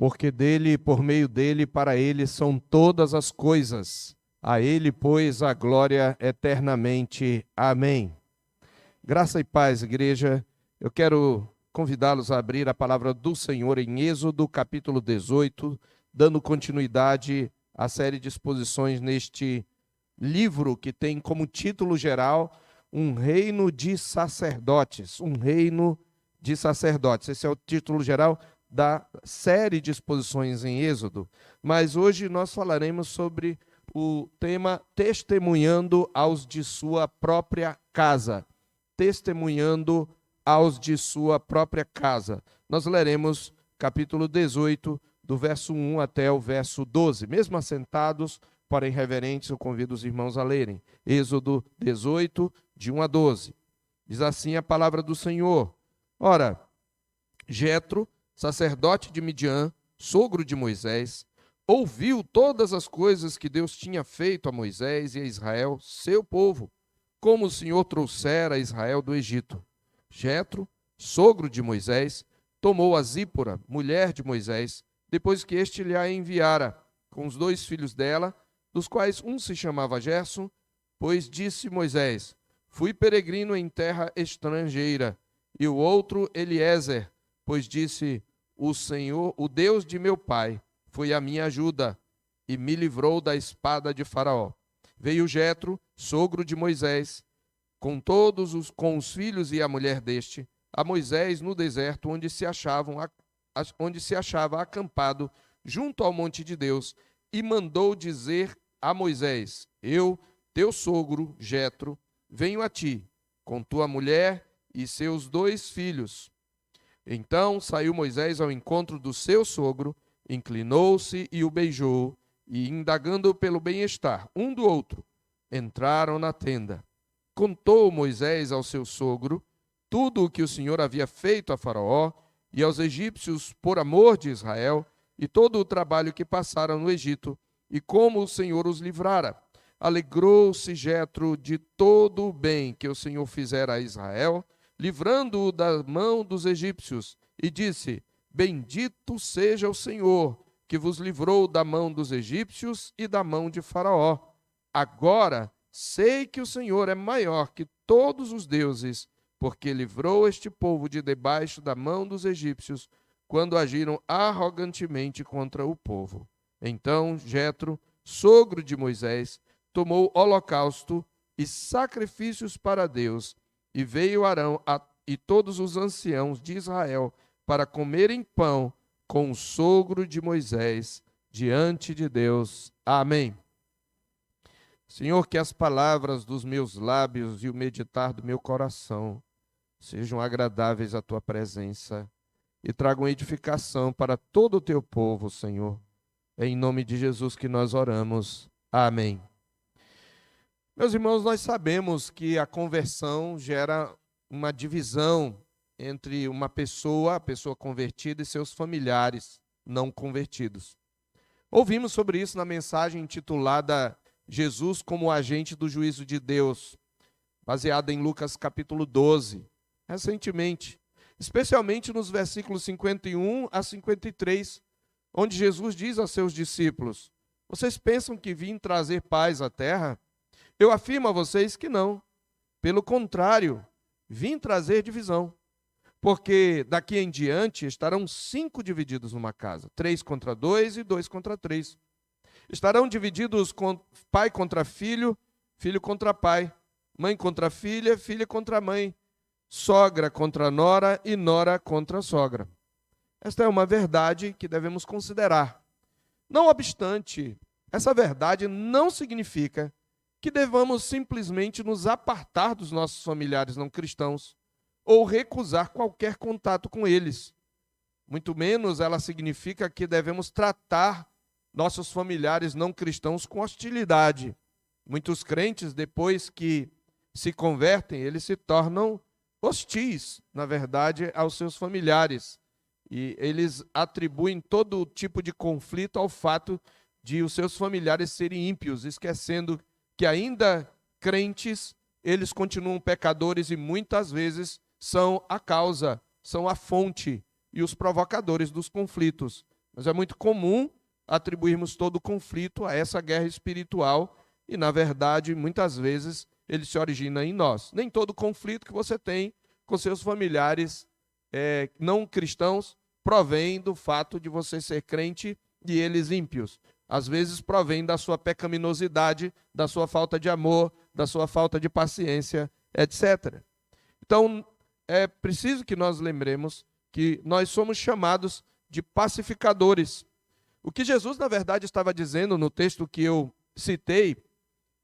porque dele, por meio dele, para ele são todas as coisas. A ele, pois, a glória eternamente. Amém. Graça e paz, igreja. Eu quero convidá-los a abrir a palavra do Senhor em Êxodo, capítulo 18, dando continuidade à série de exposições neste livro que tem como título geral Um Reino de Sacerdotes. Um Reino de Sacerdotes. Esse é o título geral da série de exposições em Êxodo. Mas hoje nós falaremos sobre o tema Testemunhando aos de sua própria casa. Testemunhando aos de sua própria casa. Nós leremos capítulo 18, do verso 1 até o verso 12. Mesmo assentados, porém reverentes, eu convido os irmãos a lerem. Êxodo 18, de 1 a 12. Diz assim a palavra do Senhor. Ora, Jetro, sacerdote de Midian, sogro de Moisés, ouviu todas as coisas que Deus tinha feito a Moisés e a Israel, seu povo, como o Senhor trouxera a Israel do Egito. Jetro, sogro de Moisés, tomou a Zípora, mulher de Moisés, depois que este lhe a enviara, com os 2 filhos dela, dos quais um se chamava Gerson, pois disse Moisés, fui peregrino em terra estrangeira, e o outro Eliezer, pois disse, o Senhor, o Deus de meu pai, foi a minha ajuda, e me livrou da espada de Faraó. Veio Jetro, sogro de Moisés, com os filhos e a mulher deste, a Moisés no deserto, onde se achava acampado junto ao monte de Deus, e mandou dizer a Moisés, eu, teu sogro, Jetro, venho a ti, com tua mulher e seus 2 filhos. Então saiu Moisés ao encontro do seu sogro, inclinou-se e o beijou, e indagando pelo bem-estar um do outro, entraram na tenda. Contou Moisés ao seu sogro tudo o que o Senhor havia feito a Faraó e aos egípcios por amor de Israel, e todo o trabalho que passaram no Egito, e como o Senhor os livrara. Alegrou-se Jetro de todo o bem que o Senhor fizera a Israel, livrando-o da mão dos egípcios, e disse, bendito seja o Senhor, que vos livrou da mão dos egípcios e da mão de Faraó. Agora sei que o Senhor é maior que todos os deuses, porque livrou este povo de debaixo da mão dos egípcios, quando agiram arrogantemente contra o povo. Então Jetro, sogro de Moisés, tomou holocausto e sacrifícios para Deus, e veio Arão e todos os anciãos de Israel para comerem pão com o sogro de Moisés diante de Deus. Amém. Senhor, que as palavras dos meus lábios e o meditar do meu coração sejam agradáveis à tua presença e tragam edificação para todo o teu povo, Senhor. É em nome de Jesus que nós oramos. Amém. Meus irmãos, nós sabemos que a conversão gera uma divisão entre uma pessoa, a pessoa convertida, e seus familiares não convertidos. Ouvimos sobre isso na mensagem intitulada Jesus como agente do juízo de Deus, baseada em Lucas capítulo 12, recentemente, especialmente nos versículos 51 a 53, onde Jesus diz aos seus discípulos, vocês pensam que vim trazer paz à terra? Eu afirmo a vocês que não. Pelo contrário, vim trazer divisão. Porque daqui em diante estarão 5 divididos numa casa. 3 contra 2 e 2 contra 3. Estarão divididos pai contra filho, filho contra pai. Mãe contra filha, filha contra mãe. Sogra contra nora e nora contra sogra. Esta é uma verdade que devemos considerar. Não obstante, essa verdade não significa que devamos simplesmente nos apartar dos nossos familiares não cristãos ou recusar qualquer contato com eles. Muito menos ela significa que devemos tratar nossos familiares não cristãos com hostilidade. Muitos crentes, depois que se convertem, eles se tornam hostis, na verdade, aos seus familiares. E eles atribuem todo tipo de conflito ao fato de os seus familiares serem ímpios, esquecendo que ainda crentes, eles continuam pecadores e muitas vezes são a causa, são a fonte e os provocadores dos conflitos. Mas é muito comum atribuirmos todo o conflito a essa guerra espiritual e, na verdade, muitas vezes ele se origina em nós. Nem todo conflito que você tem com seus familiares não cristãos provém do fato de você ser crente e eles ímpios. Às vezes provém da sua pecaminosidade, da sua falta de amor, da sua falta de paciência, etc. Então, é preciso que nós lembremos que nós somos chamados de pacificadores. O que Jesus, na verdade, estava dizendo no texto que eu citei,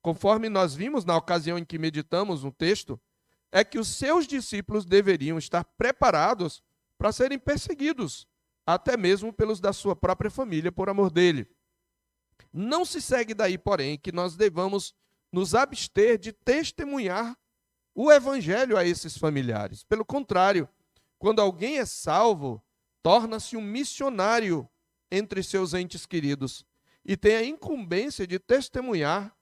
conforme nós vimos na ocasião em que meditamos no texto, é que os seus discípulos deveriam estar preparados para serem perseguidos, até mesmo pelos da sua própria família, por amor dele. Não se segue daí, porém, que nós devamos nos abster de testemunhar o evangelho a esses familiares. Pelo contrário, quando alguém é salvo, torna-se um missionário entre seus entes queridos e tem a incumbência de testemunhar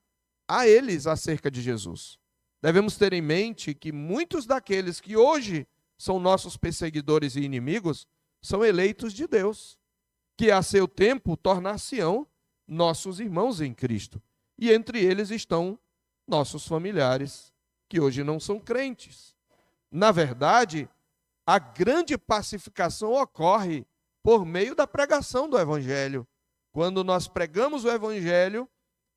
a eles acerca de Jesus. Devemos ter em mente que muitos daqueles que hoje são nossos perseguidores e inimigos são eleitos de Deus, que a seu tempo tornar-se-ão nossos irmãos em Cristo. E entre eles estão nossos familiares, que hoje não são crentes. Na verdade, a grande pacificação ocorre por meio da pregação do Evangelho. Quando nós pregamos o Evangelho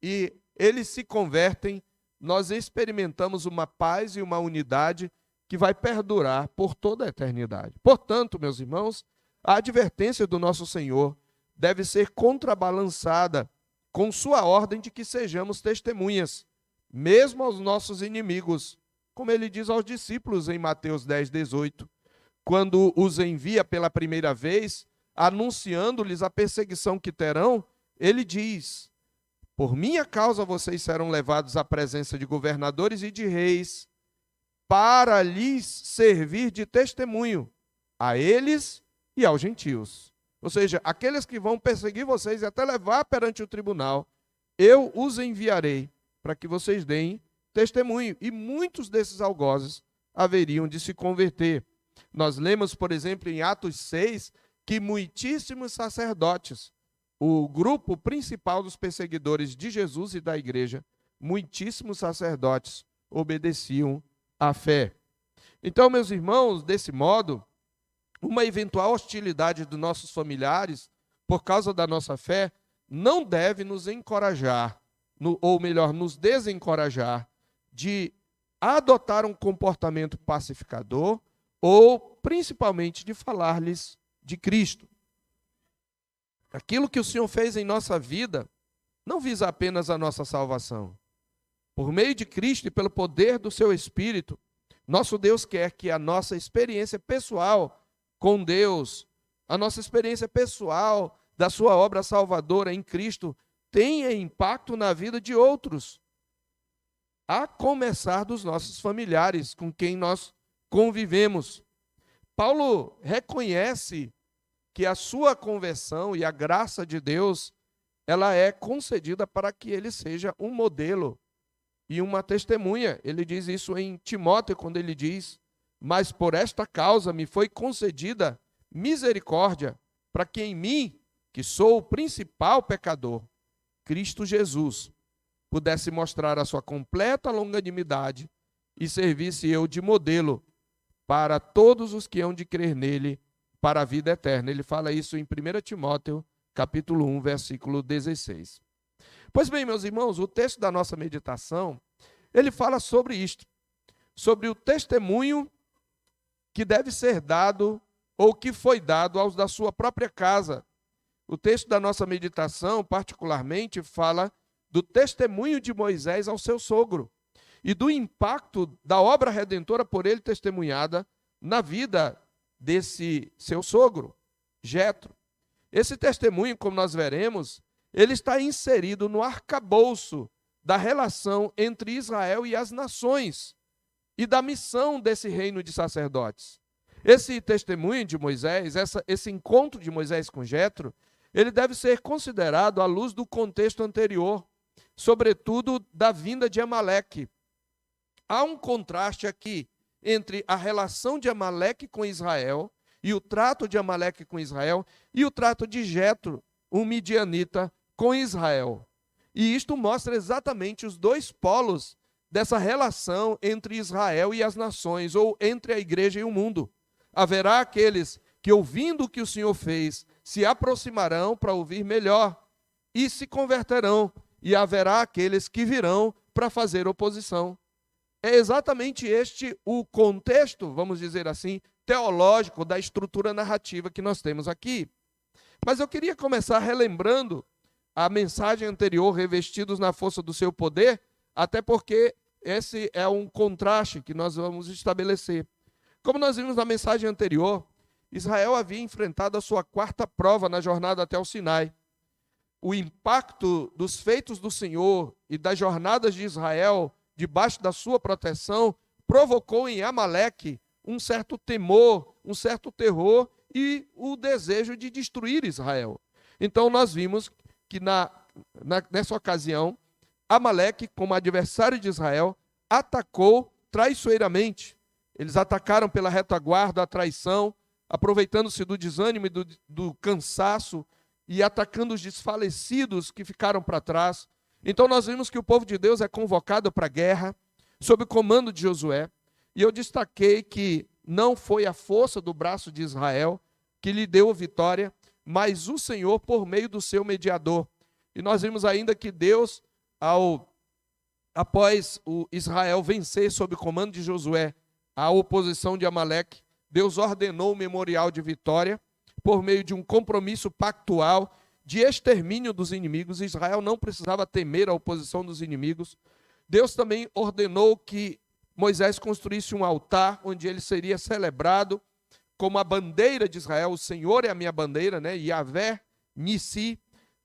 e eles se convertem, nós experimentamos uma paz e uma unidade que vai perdurar por toda a eternidade. Portanto, meus irmãos, a advertência do nosso Senhor deve ser contrabalançada com sua ordem de que sejamos testemunhas, mesmo aos nossos inimigos, como ele diz aos discípulos em Mateus 10:18, quando os envia pela primeira vez, anunciando-lhes a perseguição que terão, ele diz: por minha causa vocês serão levados à presença de governadores e de reis, para lhes servir de testemunho, a eles e aos gentios. Ou seja, aqueles que vão perseguir vocês e até levar perante o tribunal, eu os enviarei para que vocês deem testemunho. E muitos desses algozes haveriam de se converter. Nós lemos, por exemplo, em Atos 6, que muitíssimos sacerdotes, o grupo principal dos perseguidores de Jesus e da igreja, muitíssimos sacerdotes obedeciam à fé. Então, meus irmãos, desse modo, uma eventual hostilidade dos nossos familiares, por causa da nossa fé, não deve nos encorajar, ou melhor, nos desencorajar de adotar um comportamento pacificador ou, principalmente, de falar-lhes de Cristo. Aquilo que o Senhor fez em nossa vida não visa apenas a nossa salvação. Por meio de Cristo e pelo poder do seu Espírito, nosso Deus quer que a nossa experiência pessoal com Deus, a nossa experiência pessoal da sua obra salvadora em Cristo, tenha impacto na vida de outros, a começar dos nossos familiares com quem nós convivemos. Paulo reconhece que a sua conversão e a graça de Deus, ela é concedida para que ele seja um modelo e uma testemunha. Ele diz isso em Timóteo, quando ele diz: mas por esta causa me foi concedida misericórdia, para que em mim, que sou o principal pecador, Cristo Jesus, pudesse mostrar a sua completa longanimidade e servisse eu de modelo para todos os que hão de crer nele para a vida eterna. Ele fala isso em 1 Timóteo, capítulo 1, versículo 16. Pois bem, meus irmãos, o texto da nossa meditação, ele fala sobre isto, sobre o testemunho que deve ser dado ou que foi dado aos da sua própria casa. O texto da nossa meditação, particularmente, fala do testemunho de Moisés ao seu sogro e do impacto da obra redentora por ele testemunhada na vida desse seu sogro, Jetro. Esse testemunho, como nós veremos, ele está inserido no arcabouço da relação entre Israel e as nações e da missão desse reino de sacerdotes. Esse testemunho de Moisés, esse encontro de Moisés com Jetro, ele deve ser considerado à luz do contexto anterior, sobretudo da vinda de Amaleque. Há um contraste aqui entre a relação de Amaleque com Israel e o trato de Amaleque com Israel, e o trato de Jetro, um midianita, com Israel. E isto mostra exatamente os dois polos dessa relação entre Israel e as nações, ou entre a igreja e o mundo. Haverá aqueles que, ouvindo o que o Senhor fez, se aproximarão para ouvir melhor e se converterão, e haverá aqueles que virão para fazer oposição. É exatamente este o contexto, vamos dizer assim, teológico da estrutura narrativa que nós temos aqui. Mas eu queria começar relembrando a mensagem anterior, revestidos na força do seu poder, até porque esse é um contraste que nós vamos estabelecer. Como nós vimos na mensagem anterior, Israel havia enfrentado a sua quarta prova na jornada até o Sinai. O impacto dos feitos do Senhor e das jornadas de Israel debaixo da sua proteção provocou em Amaleque um certo temor, um certo terror e o desejo de destruir Israel. Então nós vimos que nessa ocasião, Amaleque, como adversário de Israel, atacou traiçoeiramente. Eles atacaram pela retaguarda a traição, aproveitando-se do desânimo e do cansaço e atacando os desfalecidos que ficaram para trás. Então nós vimos que o povo de Deus é convocado para a guerra, sob o comando de Josué. E eu destaquei que não foi a força do braço de Israel que lhe deu vitória, mas o Senhor por meio do seu mediador. E nós vimos ainda que Deus, após o Israel vencer sob o comando de Josué a oposição de Amaleque, Deus ordenou o memorial de vitória por meio de um compromisso pactual de extermínio dos inimigos. Israel não precisava temer a oposição dos inimigos. Deus também ordenou que Moisés construísse um altar onde ele seria celebrado como a bandeira de Israel. O Senhor é a minha bandeira, né? Yahvé Nissi,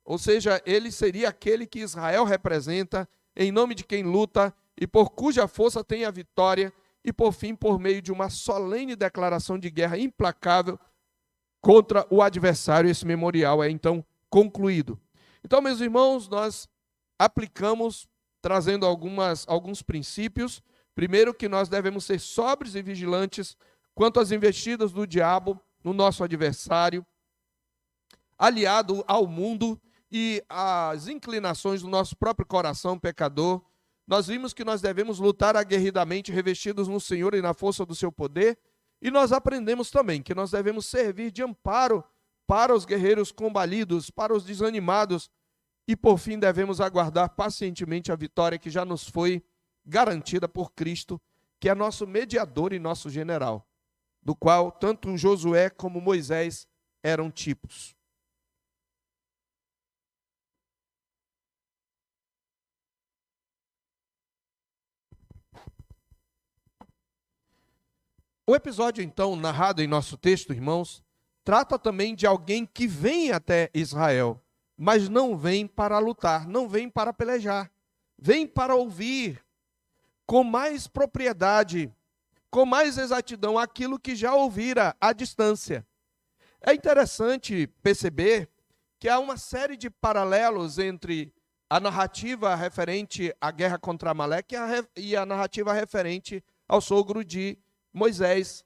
ou seja, ele seria aquele que Israel representa, em nome de quem luta e por cuja força tem a vitória, e por fim, por meio de uma solene declaração de guerra implacável contra o adversário, esse memorial é então concluído. Então, meus irmãos, nós aplicamos, trazendo alguns princípios. Primeiro, que nós devemos ser sóbrios e vigilantes quanto às investidas do diabo no nosso adversário, aliado ao mundo e às inclinações do nosso próprio coração pecador. Nós vimos que nós devemos lutar aguerridamente, revestidos no Senhor e na força do seu poder. E nós aprendemos também que nós devemos servir de amparo para os guerreiros combalidos, para os desanimados. E por fim devemos aguardar pacientemente a vitória que já nos foi garantida por Cristo, que é nosso mediador e nosso general, do qual tanto Josué como Moisés eram tipos. O episódio, então, narrado em nosso texto, irmãos, trata também de alguém que vem até Israel, mas não vem para lutar, não vem para pelejar, vem para ouvir com mais propriedade, com mais exatidão, aquilo que já ouvira à distância. É interessante perceber que há uma série de paralelos entre a narrativa referente à guerra contra Amaleque e a narrativa referente ao sogro de Moisés,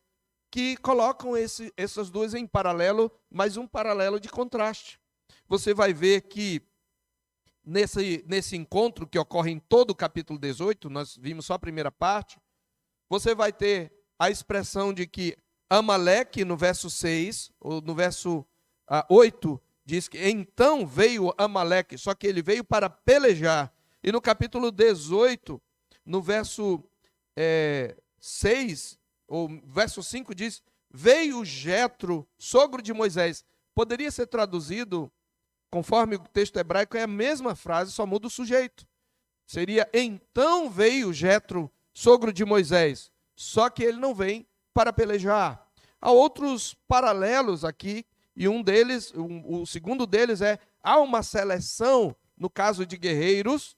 que colocam essas duas em paralelo, mas um paralelo de contraste. Você vai ver que nesse encontro que ocorre em todo o capítulo 18, nós vimos só a primeira parte, você vai ter a expressão de que Amaleque, no verso 6, ou no verso 8, diz que então veio Amaleque, só que ele veio para pelejar. E no capítulo 18, no verso 6, ou verso 5 diz, veio Jetro, sogro de Moisés. Poderia ser traduzido, conforme o texto hebraico, é a mesma frase, só muda o sujeito. Seria, então veio Jetro, sogro de Moisés. Só que ele não vem para pelejar. Há outros paralelos aqui, e um deles, o segundo deles há uma seleção, no caso de guerreiros,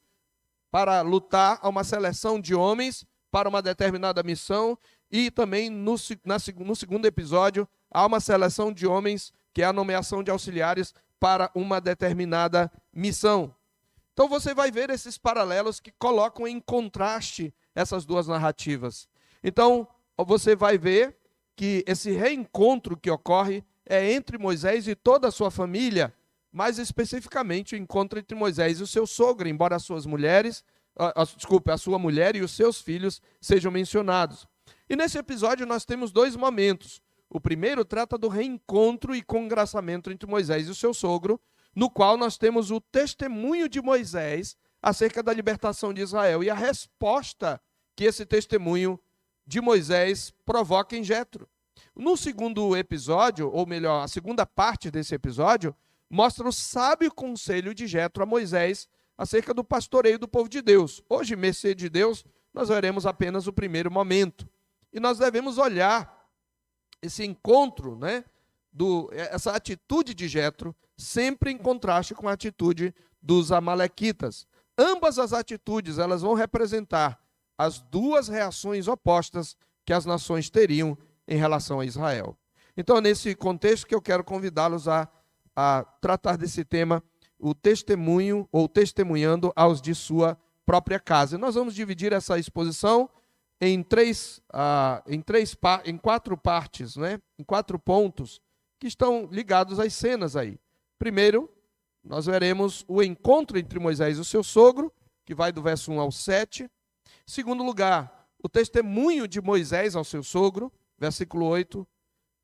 para lutar, há uma seleção de homens para uma determinada missão, e também no segundo episódio, há uma seleção de homens, que é a nomeação de auxiliares para uma determinada missão. Então você vai ver esses paralelos que colocam em contraste essas duas narrativas. Então você vai ver que esse reencontro que ocorre é entre Moisés e toda a sua família, mais especificamente o encontro entre Moisés e o seu sogro, embora as suas mulheres, a sua mulher e os seus filhos sejam mencionados. E nesse episódio nós temos dois momentos. O primeiro trata do reencontro e congraçamento entre Moisés e o seu sogro, no qual nós temos o testemunho de Moisés acerca da libertação de Israel e a resposta que esse testemunho de Moisés provoca em Jetro. No segundo episódio, ou melhor, a segunda parte desse episódio, mostra o sábio conselho de Jetro a Moisés acerca do pastoreio do povo de Deus. Hoje, mercê de Deus, nós veremos apenas o primeiro momento. E nós devemos olhar esse encontro, essa atitude de Jetro, sempre em contraste com a atitude dos amalequitas. Ambas as atitudes, elas vão representar as duas reações opostas que as nações teriam em relação a Israel. Então, nesse contexto que eu quero convidá-los a tratar desse tema, o testemunho ou testemunhando aos de sua própria casa. E nós vamos dividir essa exposição em quatro partes, em 4 pontos que estão ligados às cenas aí. Primeiro, nós veremos o encontro entre Moisés e o seu sogro, que vai do verso 1 ao 7. Segundo lugar, o testemunho de Moisés ao seu sogro, versículo 8.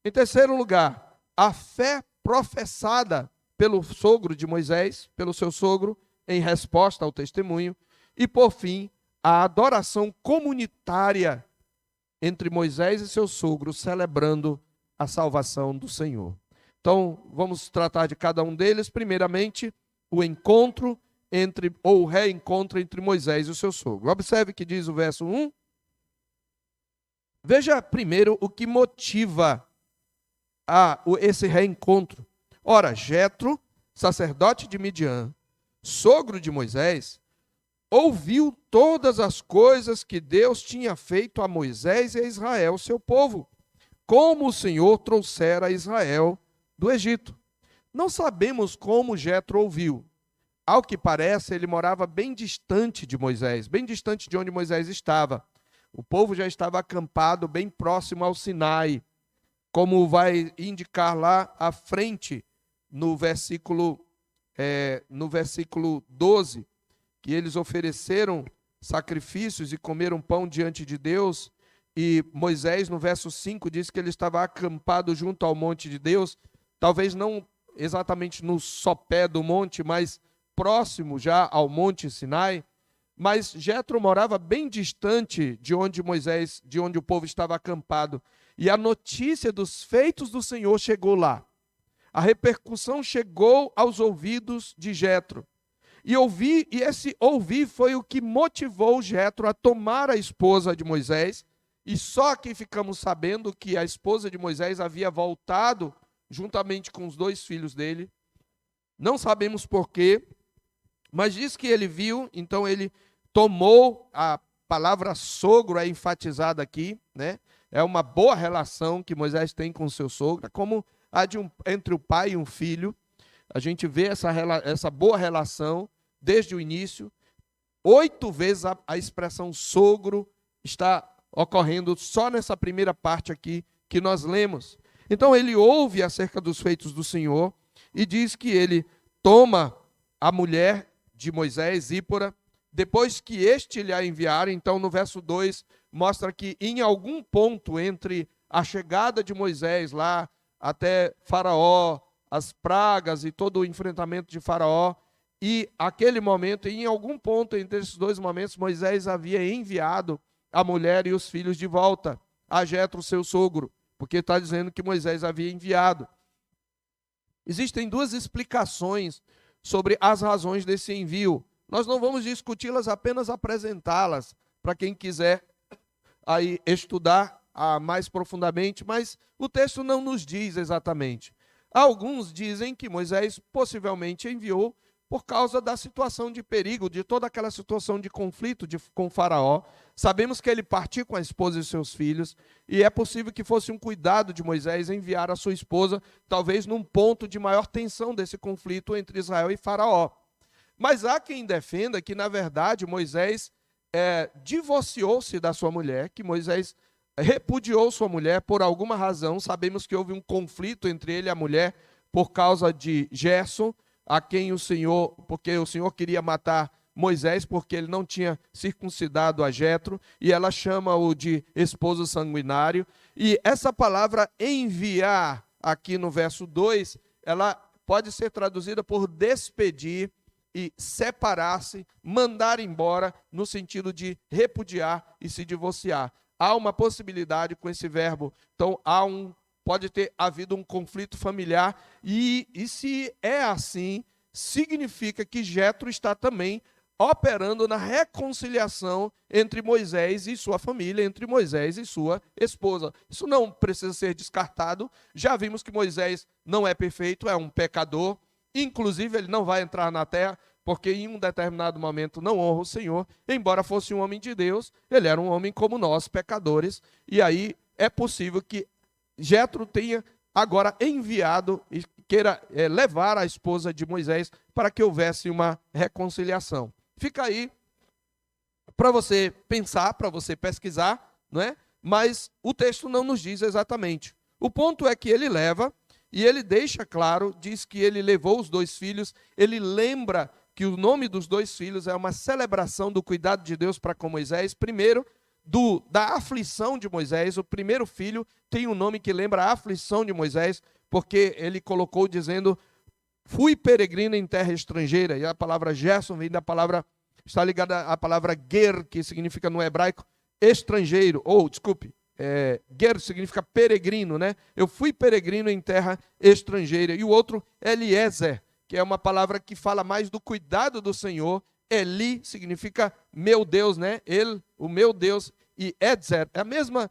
Em terceiro lugar, a fé professada pelo sogro de Moisés, pelo seu sogro, em resposta ao testemunho. E, por fim, a adoração comunitária entre Moisés e seu sogro, celebrando a salvação do Senhor. Então, vamos tratar de cada um deles. Primeiramente, o encontro ou o reencontro entre Moisés e o seu sogro. Observe que diz o verso 1. Veja primeiro o que motiva esse reencontro. Ora, Jetro, sacerdote de Midian, sogro de Moisés, ouviu todas as coisas que Deus tinha feito a Moisés e a Israel, seu povo, como o Senhor trouxera Israel do Egito. Não sabemos como Jetro ouviu. Ao que parece, ele morava bem distante de Moisés, bem distante de onde Moisés estava. O povo já estava acampado bem próximo ao Sinai, como vai indicar lá à frente, no versículo 12, que eles ofereceram sacrifícios e comeram pão diante de Deus, e Moisés, no verso 5, diz que ele estava acampado junto ao monte de Deus, talvez não exatamente no sopé do monte, mas próximo já ao monte Sinai. Mas Jetro morava bem distante de onde o povo estava acampado, e a notícia dos feitos do Senhor chegou lá. A repercussão chegou aos ouvidos de Jetro. E esse ouvir foi o que motivou Jetro a tomar a esposa de Moisés. E só que ficamos sabendo que a esposa de Moisés havia voltado juntamente com os 2 filhos dele. Não sabemos porquê, mas diz que ele viu, então ele tomou, a palavra sogro é enfatizada aqui, É uma boa relação que Moisés tem com seu sogro, como a entre o pai e um filho. A gente vê essa boa relação desde o início. 8 vezes a expressão sogro está ocorrendo só nessa primeira parte aqui que nós lemos. Então ele ouve acerca dos feitos do Senhor e diz que ele toma a mulher de Moisés, Zípora, depois que este lhe a enviar. Então no verso 2 mostra que em algum ponto entre a chegada de Moisés lá até Faraó, as pragas e todo o enfrentamento de Faraó, e aquele momento, em algum ponto entre esses 2 momentos, Moisés havia enviado a mulher e os filhos de volta a Jetro, seu sogro, porque está dizendo que Moisés havia enviado. Existem 2 explicações sobre as razões desse envio. Nós não vamos discuti-las, apenas apresentá-las para quem quiser aí estudar mais profundamente, mas o texto não nos diz exatamente. Alguns dizem que Moisés possivelmente enviou por causa da situação de perigo, de toda aquela situação de conflito com Faraó. Sabemos que ele partiu com a esposa e seus filhos, e é possível que fosse um cuidado de Moisés enviar a sua esposa, talvez num ponto de maior tensão desse conflito entre Israel e Faraó. Mas há quem defenda que, na verdade, Moisés divorciou-se da sua mulher, que Moisés repudiou sua mulher por alguma razão. Sabemos que houve um conflito entre ele e a mulher por causa de Gerson, a quem porque o Senhor queria matar Moisés, porque ele não tinha circuncidado a Jetro, e ela chama-o de esposo sanguinário. E essa palavra enviar, aqui no verso 2, ela pode ser traduzida por despedir e separar-se, mandar embora, no sentido de repudiar e se divorciar. Há uma possibilidade com esse verbo. Então, pode ter havido um conflito familiar, e se é assim, significa que Jetro está também operando na reconciliação entre Moisés e sua família, entre Moisés e sua esposa. Isso não precisa ser descartado. Já vimos que Moisés não é perfeito, é um pecador. Inclusive, ele não vai entrar na terra, porque em um determinado momento não honra o Senhor. Embora fosse um homem de Deus, ele era um homem como nós, pecadores. E aí é possível que Jetro tenha agora enviado e queira levar a esposa de Moisés para que houvesse uma reconciliação. Fica aí para você pensar, para você pesquisar, não é? Mas o texto não nos diz exatamente. O ponto é que ele leva, e ele deixa claro, diz que ele levou os 2 filhos, ele lembra que o nome dos 2 filhos é uma celebração do cuidado de Deus para com Moisés. Primeiro, da aflição de Moisés. O primeiro filho tem um nome que lembra a aflição de Moisés, porque ele colocou dizendo: fui peregrino em terra estrangeira. E a palavra Gerson vem da palavra, está ligada à palavra ger, que significa no hebraico estrangeiro, ger significa peregrino, né? Eu fui peregrino em terra estrangeira. E o outro, Eliezer, que é uma palavra que fala mais do cuidado do Senhor. Eli significa meu Deus, né? O meu Deus. E Edzer é a mesma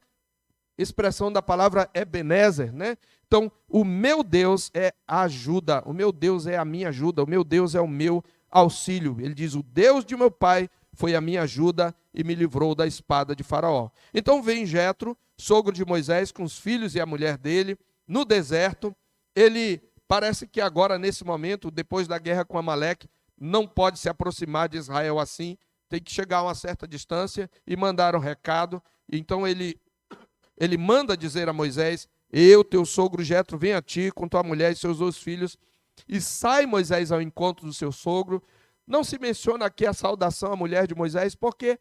expressão da palavra Ebenezer, né? Então, o meu Deus é a ajuda, o meu Deus é a minha ajuda, o meu Deus é o meu auxílio. Ele diz: o Deus de meu pai foi a minha ajuda e me livrou da espada de Faraó. Então vem Jetro, sogro de Moisés, com os filhos e a mulher dele, no deserto. Ele parece que agora, nesse momento, depois da guerra com Amaleque, não pode se aproximar de Israel assim, tem que chegar a uma certa distância e mandar um recado. Então ele manda dizer a Moisés: eu, teu sogro Jetro, venho a ti com tua mulher e seus 2 filhos. E sai Moisés ao encontro do seu sogro. Não se menciona aqui a saudação à mulher de Moisés, porque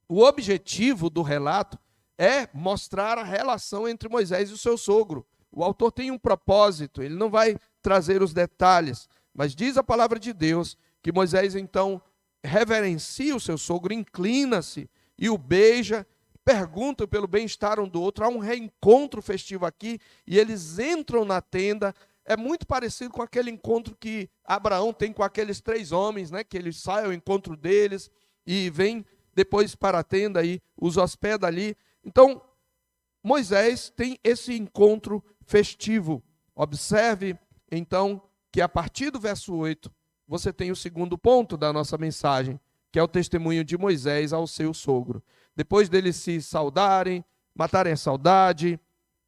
o objetivo do relato é mostrar a relação entre Moisés e o seu sogro. O autor tem um propósito, ele não vai trazer os detalhes, mas diz a palavra de Deus que Moisés então reverencia o seu sogro, inclina-se e o beija, pergunta pelo bem-estar um do outro. Há um reencontro festivo aqui, e eles entram na tenda. É muito parecido com aquele encontro que Abraão tem com aqueles 3 homens, né? Que ele sai ao encontro deles e vem depois para a tenda e os hospeda ali. Então, Moisés tem esse encontro festivo. Observe, então, que a partir do verso 8, você tem o segundo ponto da nossa mensagem, que é o testemunho de Moisés ao seu sogro. Depois deles se saudarem, matarem a saudade,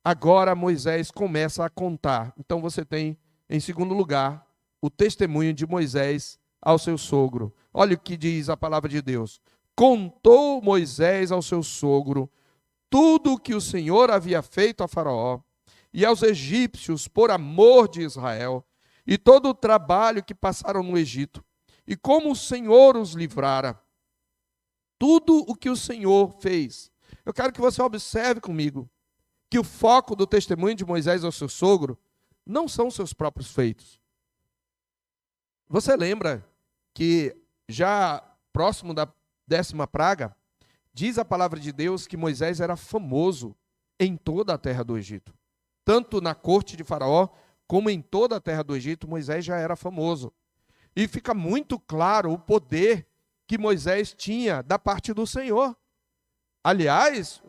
agora Moisés começa a contar. Então você tem, em segundo lugar, o testemunho de Moisés ao seu sogro. Olha o que diz a palavra de Deus. Contou Moisés ao seu sogro tudo o que o Senhor havia feito a Faraó e aos egípcios por amor de Israel, e todo o trabalho que passaram no Egito, e como o Senhor os livrara. Tudo o que o Senhor fez. Eu quero que você observe comigo que o foco do testemunho de Moisés ao seu sogro não são seus próprios feitos. Você lembra que já próximo da 10ª praga, diz a palavra de Deus que Moisés era famoso em toda a terra do Egito. Tanto na corte de Faraó, como em toda a terra do Egito, Moisés já era famoso. E fica muito claro o poder que Moisés tinha da parte do Senhor. Aliás,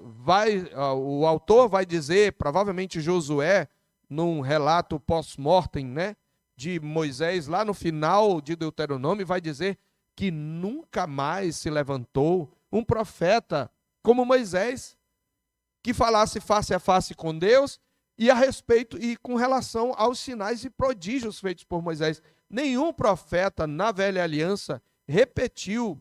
o autor vai dizer, provavelmente Josué, num relato pós-mortem, né, de Moisés, lá no final de Deuteronômio, vai dizer que nunca mais se levantou um profeta como Moisés, que falasse face a face com Deus e a respeito e com relação aos sinais e prodígios feitos por Moisés. Nenhum profeta na velha aliança repetiu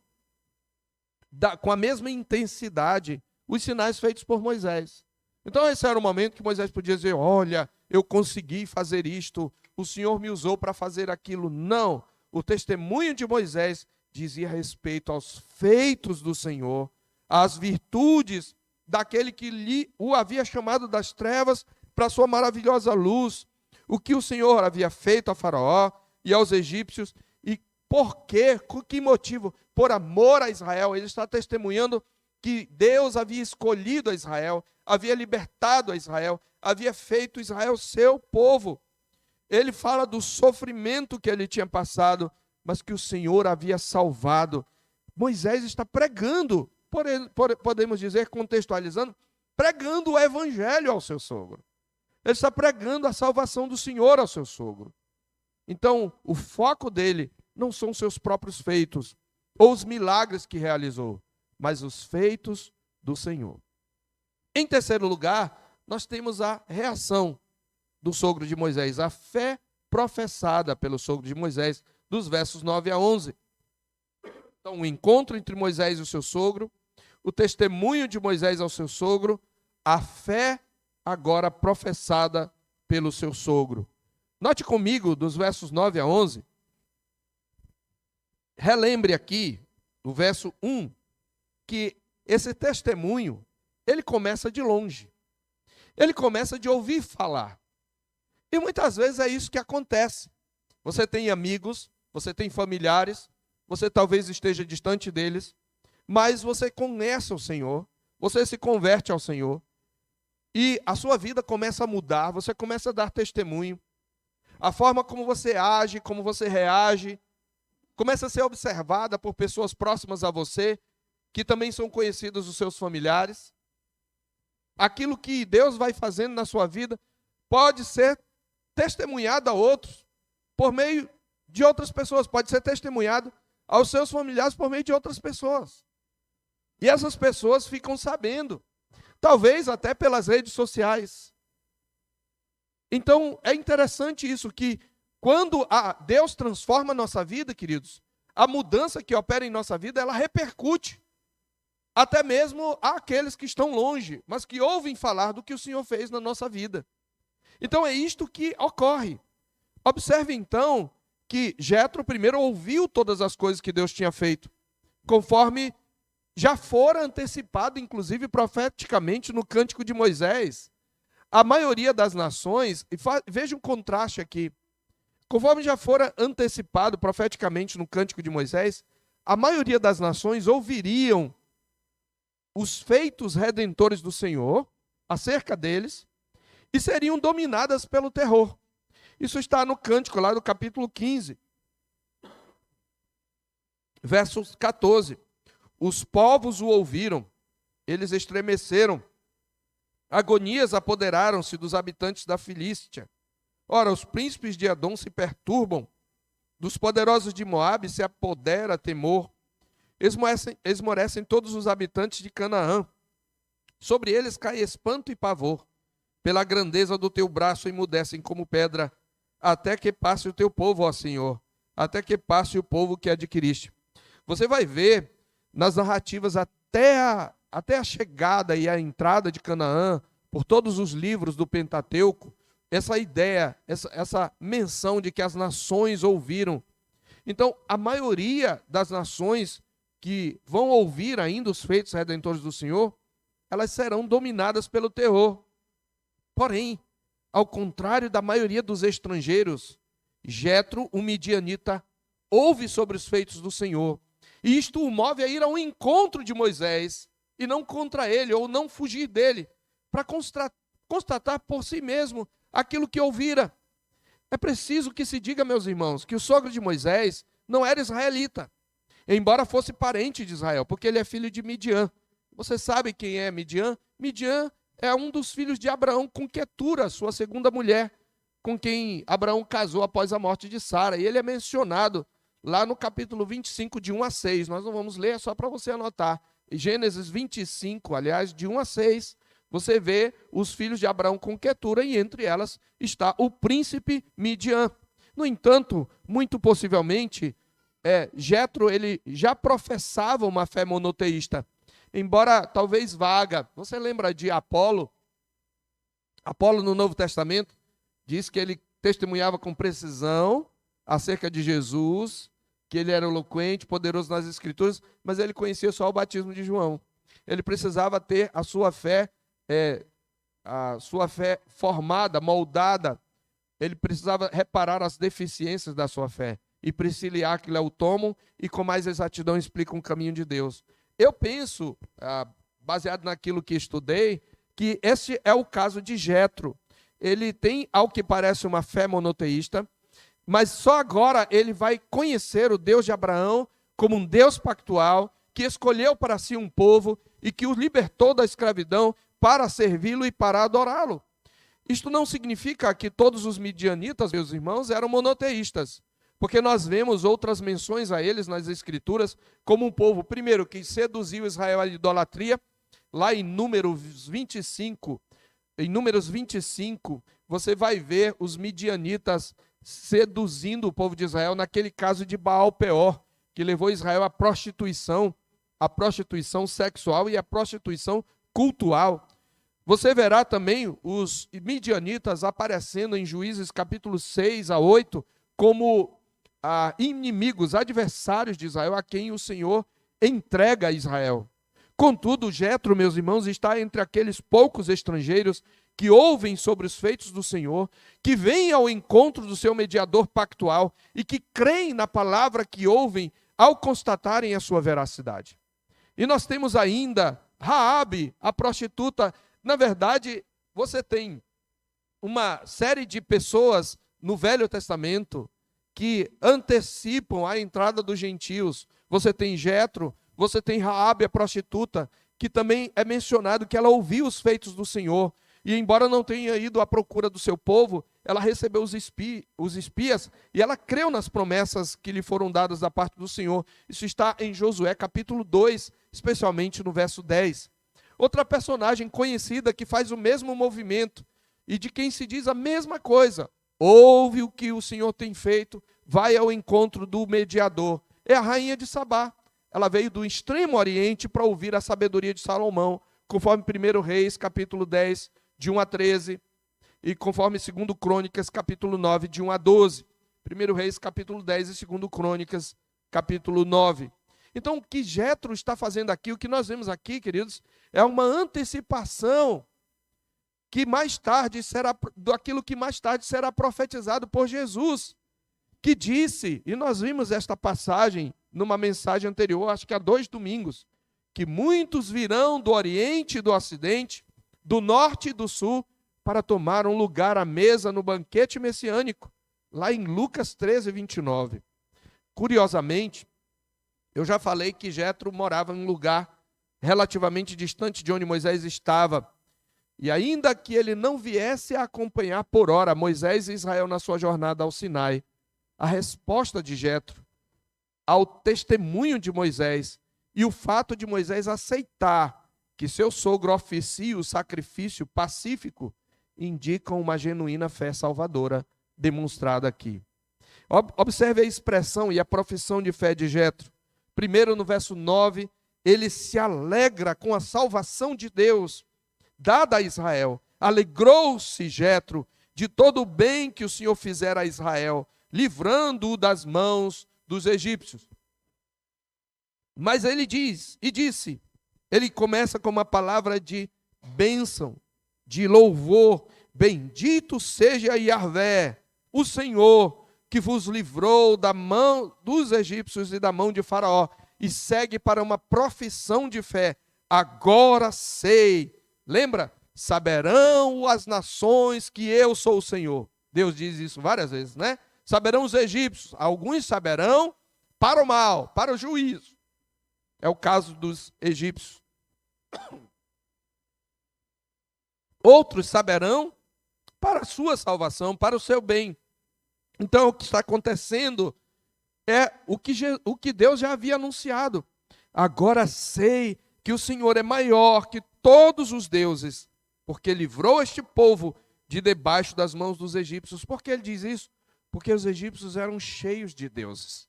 com a mesma intensidade os sinais feitos por Moisés. Então esse era o momento que Moisés podia dizer, olha, eu consegui fazer isto, o Senhor me usou para fazer aquilo. Não, o testemunho de Moisés dizia respeito aos feitos do Senhor, às virtudes daquele que o havia chamado das trevas para a sua maravilhosa luz, o que o Senhor havia feito a Faraó e aos egípcios, e por quê, com que motivo? Por amor a Israel. Ele está testemunhando que Deus havia escolhido a Israel, havia libertado a Israel, havia feito Israel seu povo. Ele fala do sofrimento que ele tinha passado, mas que o Senhor havia salvado. Moisés está pregando, podemos dizer, contextualizando, pregando o evangelho ao seu sogro. Ele está pregando a salvação do Senhor ao seu sogro. Então, o foco dele não são seus próprios feitos, ou os milagres que realizou, mas os feitos do Senhor. Em terceiro lugar, nós temos a reação do sogro de Moisés, a fé professada pelo sogro de Moisés, dos versos 9 a 11. Então, o encontro entre Moisés e o seu sogro, o testemunho de Moisés ao seu sogro, a fé agora professada pelo seu sogro. Note comigo, dos versos 9 a 11, relembre aqui, no verso 1, que esse testemunho, ele começa de longe. Ele começa de ouvir falar. E muitas vezes é isso que acontece. Você tem amigos, você tem familiares, você talvez esteja distante deles, mas você conhece o Senhor, você se converte ao Senhor, e a sua vida começa a mudar, você começa a dar testemunho. A forma como você age, como você reage, começa a ser observada por pessoas próximas a você, que também são conhecidas dos seus familiares. Aquilo que Deus vai fazendo na sua vida pode ser testemunhado a outros por meio de outras pessoas, pode ser testemunhado aos seus familiares por meio de outras pessoas. E essas pessoas ficam sabendo, talvez até pelas redes sociais. Então, é interessante isso, que quando Deus transforma a nossa vida, queridos, a mudança que opera em nossa vida, ela repercute até mesmo àqueles que estão longe, mas que ouvem falar do que o Senhor fez na nossa vida. Então, é isto que ocorre. Observe, então, que Jetro primeiro ouviu todas as coisas que Deus tinha feito, conforme já fora antecipado, inclusive profeticamente, no Cântico de Moisés. A maioria das nações, e veja um contraste aqui, conforme já fora antecipado profeticamente no Cântico de Moisés, a maioria das nações ouviriam os feitos redentores do Senhor, acerca deles, e seriam dominadas pelo terror. Isso está no Cântico, lá do capítulo 15, versos 14. Os povos o ouviram, eles estremeceram, agonias apoderaram-se dos habitantes da Filístia. Ora, os príncipes de Edom se perturbam, dos poderosos de Moabe se apodera temor, esmorecem todos os habitantes de Canaã. Sobre eles cai espanto e pavor, pela grandeza do teu braço emudecem como pedra, até que passe o teu povo, ó Senhor, até que passe o povo que adquiriste. Você vai ver nas narrativas até a chegada e a entrada de Canaã, por todos os livros do Pentateuco, essa ideia, essa menção de que as nações ouviram. Então, a maioria das nações que vão ouvir ainda os feitos redentores do Senhor, elas serão dominadas pelo terror. Porém, ao contrário da maioria dos estrangeiros, Jetro, o midianita, ouve sobre os feitos do Senhor. E isto o move a ir ao encontro de Moisés, e não contra ele, ou não fugir dele, para constatar por si mesmo aquilo que ouvira. É preciso que se diga, meus irmãos, que o sogro de Moisés não era israelita, embora fosse parente de Israel, porque ele é filho de Midian. Você sabe quem é Midian? Midian é um dos filhos de Abraão com Quetura, sua segunda mulher, com quem Abraão casou após a morte de Sara. E ele é mencionado lá no capítulo 25, de 1 a 6. Nós não vamos ler, é só para você anotar. Gênesis 25, aliás, de 1 a 6, você vê os filhos de Abraão com Quetura, e entre elas está o príncipe Midian. No entanto, muito possivelmente, Jetro, ele já professava uma fé monoteísta, embora talvez vaga. Você lembra de Apolo? Apolo, no Novo Testamento, diz que ele testemunhava com precisão acerca de Jesus, que ele era eloquente, poderoso nas Escrituras, mas ele conhecia só o batismo de João. Ele precisava ter a sua fé formada, moldada. Ele precisava reparar as deficiências da sua fé. E Priscila que o tomam e com mais exatidão explicam o caminho de Deus. Eu penso, baseado naquilo que estudei, que esse é o caso de Jetro. Ele tem, ao que parece, uma fé monoteísta, mas só agora ele vai conhecer o Deus de Abraão como um Deus pactual, que escolheu para si um povo e que o libertou da escravidão para servi-lo e para adorá-lo. Isto não significa que todos os midianitas, meus irmãos, eram monoteístas, porque nós vemos outras menções a eles nas Escrituras como um povo, primeiro, que seduziu Israel à idolatria. Lá em Números 25, você vai ver os midianitas seduzindo o povo de Israel naquele caso de Baal-Peor, que levou Israel à prostituição sexual e à prostituição cultural. Você verá também os midianitas aparecendo em Juízes capítulo 6 a 8 como inimigos, adversários de Israel, a quem o Senhor entrega a Israel. Contudo, Jetro, meus irmãos, está entre aqueles poucos estrangeiros que ouvem sobre os feitos do Senhor, que vêm ao encontro do seu mediador pactual e que creem na palavra que ouvem ao constatarem a sua veracidade. E nós temos ainda Raabe, a prostituta. Na verdade, você tem uma série de pessoas no Velho Testamento que antecipam a entrada dos gentios. Você tem Jetro, você tem Raabe, a prostituta, que também é mencionado que ela ouviu os feitos do Senhor. E embora não tenha ido à procura do seu povo, ela recebeu os espias e ela creu nas promessas que lhe foram dadas da parte do Senhor. Isso está em Josué capítulo 2, especialmente no verso 10. Outra personagem conhecida que faz o mesmo movimento e de quem se diz a mesma coisa, ouve o que o Senhor tem feito, vai ao encontro do mediador, é a rainha de Sabá. Ela veio do extremo oriente para ouvir a sabedoria de Salomão, conforme 1 Reis, capítulo 10, de 1 a 13, e conforme 2 Crônicas, capítulo 9, de 1 a 12. 1 Reis, capítulo 10 e 2 Crônicas, capítulo 9. Então, o que Jetro está fazendo aqui, o que nós vemos aqui, queridos, é uma antecipação que mais tarde será, daquilo que mais tarde será profetizado por Jesus, que disse, e nós vimos esta passagem numa mensagem anterior, acho que há 2 domingos, que muitos virão do Oriente e do Ocidente, do Norte e do Sul, para tomar um lugar à mesa no banquete messiânico, lá em Lucas 13, 29. Curiosamente, eu já falei que Jetro morava em um lugar relativamente distante de onde Moisés estava, e ainda que ele não viesse a acompanhar por hora Moisés e Israel na sua jornada ao Sinai, a resposta de Jetro ao testemunho de Moisés e o fato de Moisés aceitar que seu sogro oficie o sacrifício pacífico indicam uma genuína fé salvadora demonstrada aqui. Observe a expressão e a profissão de fé de Jetro. Primeiro, no verso 9, ele se alegra com a salvação de Deus dada a Israel. Alegrou-se Jetro de todo o bem que o Senhor fizera a Israel, livrando-o das mãos dos egípcios. Mas ele disse, ele começa com uma palavra de bênção, de louvor. Bendito seja Yahvé, o Senhor, que vos livrou da mão dos egípcios e da mão de Faraó. E segue para uma profissão de fé. Agora sei. Lembra? Saberão as nações que eu sou o Senhor. Deus diz isso várias vezes, né? Saberão os egípcios. Alguns saberão para o mal, para o juízo. É o caso dos egípcios. Outros saberão para a sua salvação, para o seu bem. Então, o que está acontecendo é o que Deus já havia anunciado. Agora sei que o Senhor é maior que todos os deuses, porque livrou este povo de debaixo das mãos dos egípcios. Por que ele diz isso? Porque os egípcios eram cheios de deuses.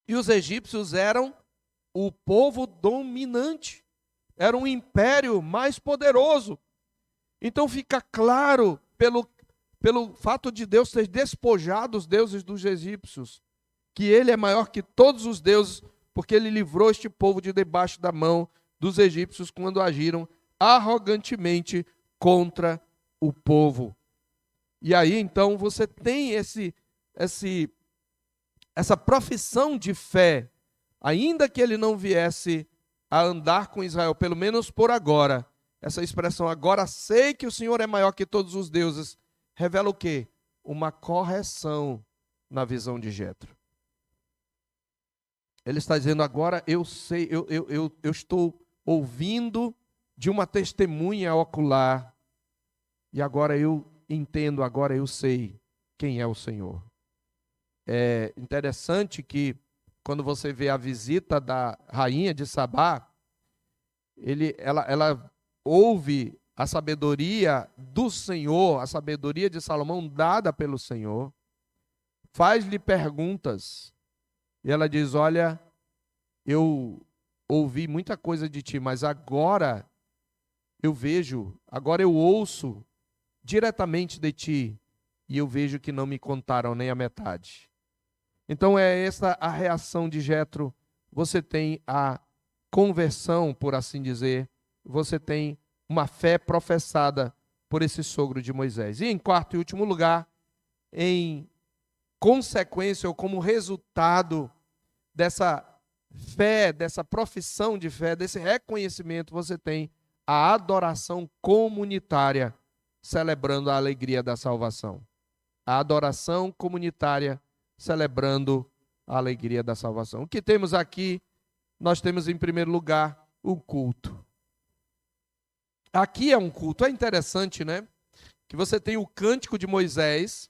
E os egípcios eram o povo dominante, era um império mais poderoso. Então fica claro, pelo fato de Deus ter despojado os deuses dos egípcios, que ele é maior que todos os deuses, porque ele livrou este povo de debaixo da mão dos egípcios quando agiram arrogantemente contra o povo. E aí então você tem essa profissão de fé, ainda que ele não viesse a andar com Israel, pelo menos por agora. Essa expressão, agora sei que o Senhor é maior que todos os deuses, revela o quê? Uma correção na visão de Jetro. Ele está dizendo, agora eu sei, eu estou ouvindo de uma testemunha ocular, e agora eu entendo, agora eu sei quem é o Senhor. É interessante que, quando você vê a visita da rainha de Sabá, ela ouve a sabedoria do Senhor, a sabedoria de Salomão dada pelo Senhor, faz-lhe perguntas, e ela diz, olha, eu ouvi muita coisa de ti, mas agora eu vejo, agora eu ouço diretamente de ti, e eu vejo que não me contaram nem a metade. Então é essa a reação de Jetro. Você tem a conversão, por assim dizer, você tem uma fé professada por esse sogro de Moisés. E em quarto e último lugar, em consequência ou como resultado dessa fé, dessa profissão de fé, desse reconhecimento, você tem a adoração comunitária, celebrando a alegria da salvação. A adoração comunitária, celebrando a alegria da salvação. O que temos aqui? Nós temos, em primeiro lugar, o culto. Aqui é um culto. É interessante, né? Que você tem o cântico de Moisés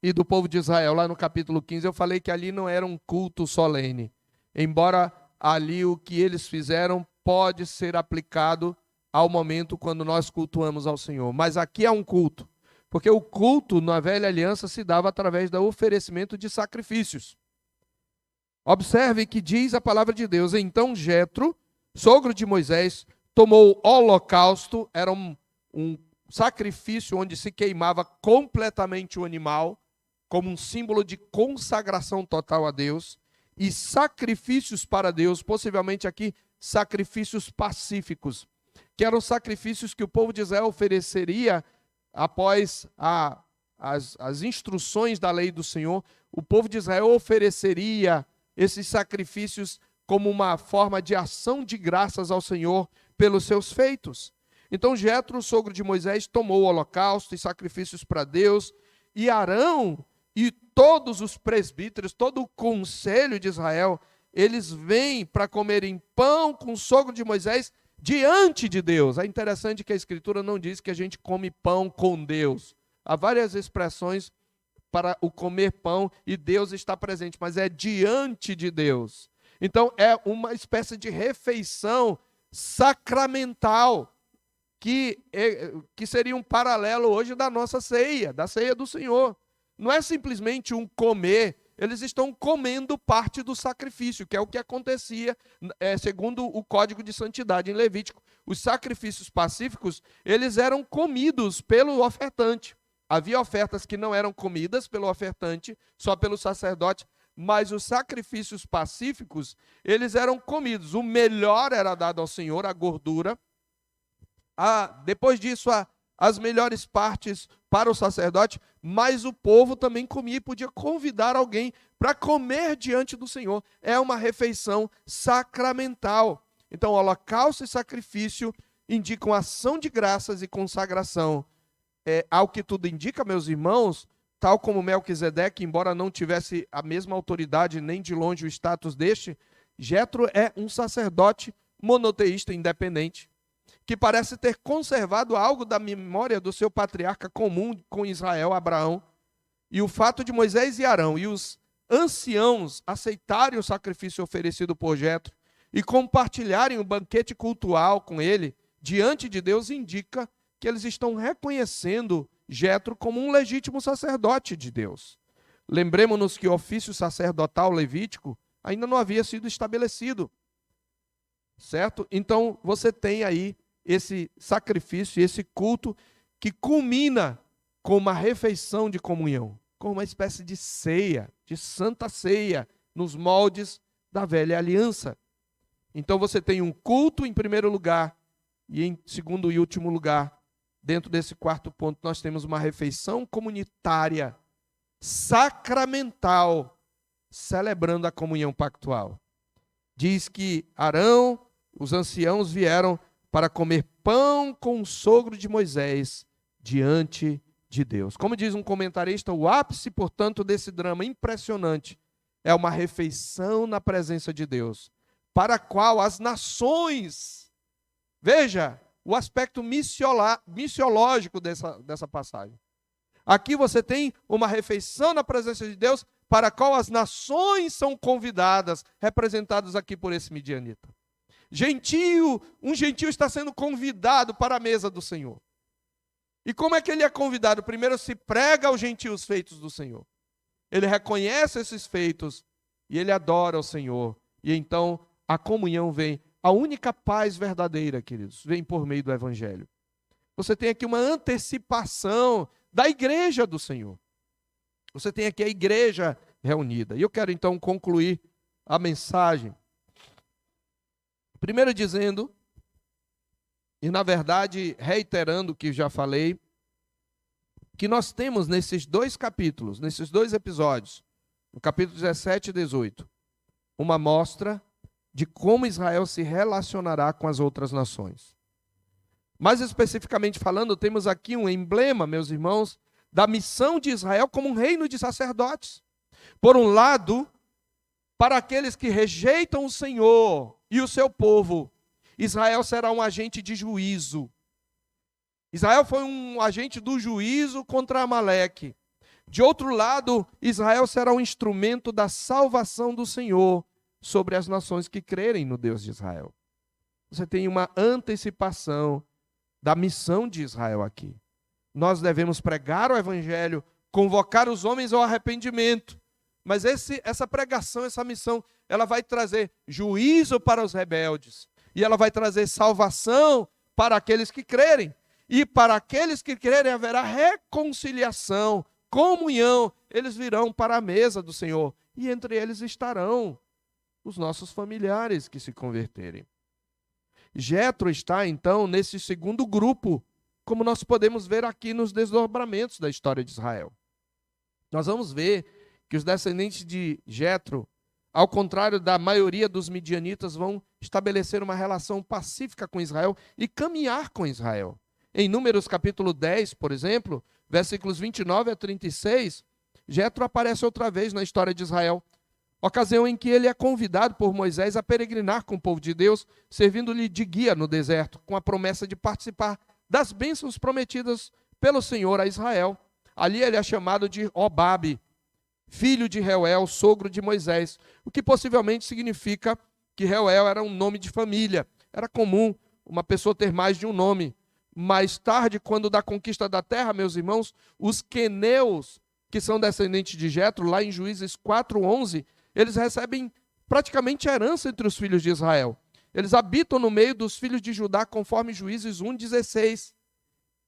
e do povo de Israel. Lá no capítulo 15, eu falei que ali não era um culto solene. Embora ali o que eles fizeram pode ser aplicado ao momento quando nós cultuamos ao Senhor. Mas aqui é um culto. Porque o culto na velha aliança se dava através do oferecimento de sacrifícios. Observe que diz a palavra de Deus, então Jetro, sogro de Moisés, tomou o holocausto, era um sacrifício onde se queimava completamente o animal, como um símbolo de consagração total a Deus, e sacrifícios para Deus, possivelmente aqui sacrifícios pacíficos, que eram sacrifícios que o povo de Israel ofereceria após as instruções da lei do Senhor. O povo de Israel ofereceria esses sacrifícios como uma forma de ação de graças ao Senhor pelos seus feitos. Então Jetro, sogro de Moisés, tomou o holocausto e sacrifícios para Deus, e Arão e todos os presbíteros, todo o conselho de Israel, eles vêm para comerem pão com o sogro de Moisés diante de Deus. É interessante que a Escritura não diz que a gente come pão com Deus. Há várias expressões para o comer pão e Deus está presente, mas é diante de Deus. Então é uma espécie de refeição sacramental, que seria um paralelo hoje da nossa ceia, da ceia do Senhor. Não é simplesmente um comer, eles estão comendo parte do sacrifício, que é o que acontecia segundo o Código de Santidade em Levítico. Os sacrifícios pacíficos, eles eram comidos pelo ofertante. Havia ofertas que não eram comidas pelo ofertante, só pelo sacerdote, mas os sacrifícios pacíficos, eles eram comidos. O melhor era dado ao Senhor, a gordura. Depois disso, as melhores partes para o sacerdote, mas o povo também comia e podia convidar alguém para comer diante do Senhor. É uma refeição sacramental. Então, holocausto e sacrifício indicam ação de graças e consagração. Ao que tudo indica, meus irmãos, tal como Melquisedeque, embora não tivesse a mesma autoridade, nem de longe o status deste, Jetro é um sacerdote monoteísta independente, que parece ter conservado algo da memória do seu patriarca comum com Israel, Abraão. E o fato de Moisés e Arão e os anciãos aceitarem o sacrifício oferecido por Jetro e compartilharem o banquete cultual com ele, diante de Deus, indica que eles estão reconhecendo Jetro como um legítimo sacerdote de Deus. Lembremos-nos que o ofício sacerdotal levítico ainda não havia sido estabelecido, certo? Então, você tem aí esse sacrifício, esse culto que culmina com uma refeição de comunhão, com uma espécie de ceia, de santa ceia, nos moldes da velha aliança. Então você tem um culto em primeiro lugar, e em segundo e último lugar, dentro desse quarto ponto, nós temos uma refeição comunitária, sacramental, celebrando a comunhão pactual. Diz que Arão, os anciãos vieram para comer pão com o sogro de Moisés diante de Deus. Como diz um comentarista, o ápice, portanto, desse drama impressionante é uma refeição na presença de Deus, para a qual as nações, veja o aspecto missiológico dessa passagem. Aqui você tem uma refeição na presença de Deus, para a qual as nações são convidadas, representadas aqui por esse midianita. Um gentio está sendo convidado para a mesa do Senhor. E como é que ele é convidado? Primeiro se prega aos gentios os feitos do Senhor. Ele reconhece esses feitos e ele adora o Senhor. E então a comunhão vem. A única paz verdadeira, queridos, vem por meio do Evangelho. Você tem aqui uma antecipação da igreja do Senhor. Você tem aqui a igreja reunida. E eu quero então concluir a mensagem. Primeiro dizendo, e na verdade reiterando o que já falei, que nós temos nesses dois capítulos, nesses dois episódios, no capítulo 17 e 18, uma mostra de como Israel se relacionará com as outras nações. Mais especificamente falando, temos aqui um emblema, meus irmãos, da missão de Israel como um reino de sacerdotes. Por um lado, para aqueles que rejeitam o Senhor e o seu povo, Israel será um agente de juízo. Israel foi um agente do juízo contra Amaleque. De outro lado, Israel será um instrumento da salvação do Senhor sobre as nações que crerem no Deus de Israel. Você tem uma antecipação da missão de Israel aqui. Nós devemos pregar o Evangelho, convocar os homens ao arrependimento. Mas essa pregação, essa missão, ela vai trazer juízo para os rebeldes. E ela vai trazer salvação para aqueles que crerem. E para aqueles que crerem haverá reconciliação, comunhão. Eles virão para a mesa do Senhor. E entre eles estarão os nossos familiares que se converterem. Jetro está, então, nesse segundo grupo, como nós podemos ver aqui nos desdobramentos da história de Israel. Nós vamos ver que os descendentes de Jetro, ao contrário da maioria dos midianitas, vão estabelecer uma relação pacífica com Israel e caminhar com Israel. Em Números capítulo 10, por exemplo, versículos 29 a 36, Jetro aparece outra vez na história de Israel, ocasião em que ele é convidado por Moisés a peregrinar com o povo de Deus, servindo-lhe de guia no deserto, com a promessa de participar das bênçãos prometidas pelo Senhor a Israel. Ali ele é chamado de Obabe, filho de Reuel, sogro de Moisés, o que possivelmente significa que Reuel era um nome de família. Era comum uma pessoa ter mais de um nome. Mais tarde, quando da conquista da terra, meus irmãos, os queneus, que são descendentes de Jetro, lá em Juízes 4:11, eles recebem praticamente herança entre os filhos de Israel. Eles habitam no meio dos filhos de Judá, conforme Juízes 1:16.